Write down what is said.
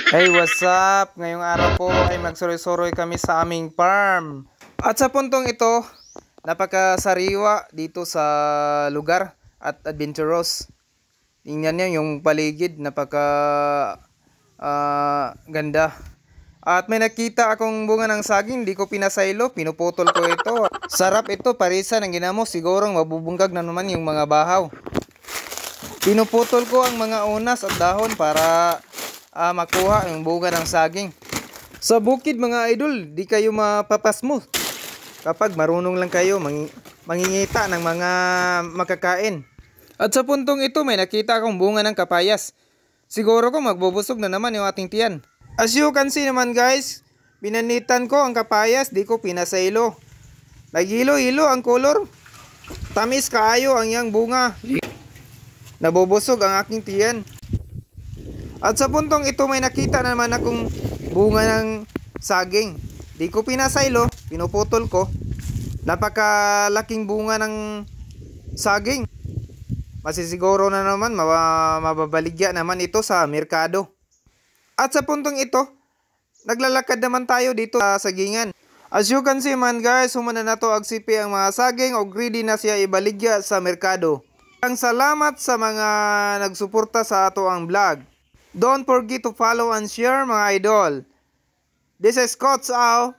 Hey, what's up? Ngayong araw po ay magsuroy-suroy kami sa aming farm. At sa puntong ito, napakasariwa dito sa lugar at adventurous. Tingnan niyo yung paligid, ganda. At may nakita akong bunga ng saging, di ko pinasaylo, pinuputol ko ito. Sarap ito, parisa ng ginamo, sigurong mabubunggag na naman yung mga bahaw. Pinuputol ko ang mga unas at dahon para makuha yung bunga ng saging. Sa bukid mga idol, di kayo mapapasmo kapag marunong lang kayo mangingita ng mga makakain. At sa puntong ito may nakita akong bunga ng kapayas. Siguro ko magbubusog na naman yung ating tiyan. As you can see naman guys, binanitan ko ang kapayas, di ko pinasaylo. Nagilo-hilo ang kolor. Tamis kaayo ang yang bunga. Nabubusog ang aking tiyan. At sa puntong ito may nakita naman akong bunga ng saging. Di ko pinasaylo, pinuputol ko. Napakalaking bunga ng saging. Masisiguro na naman mababaligya naman ito sa merkado. At sa puntong ito, naglalakad naman tayo dito sa sagingan. As you can see man guys, humana na to agsipi ang mga saging o greedy na siya ibaligya sa merkado. Ang salamat sa mga nagsuporta sa ato ang vlog. Don't forget to follow and share mga idol. This is Coach Ao.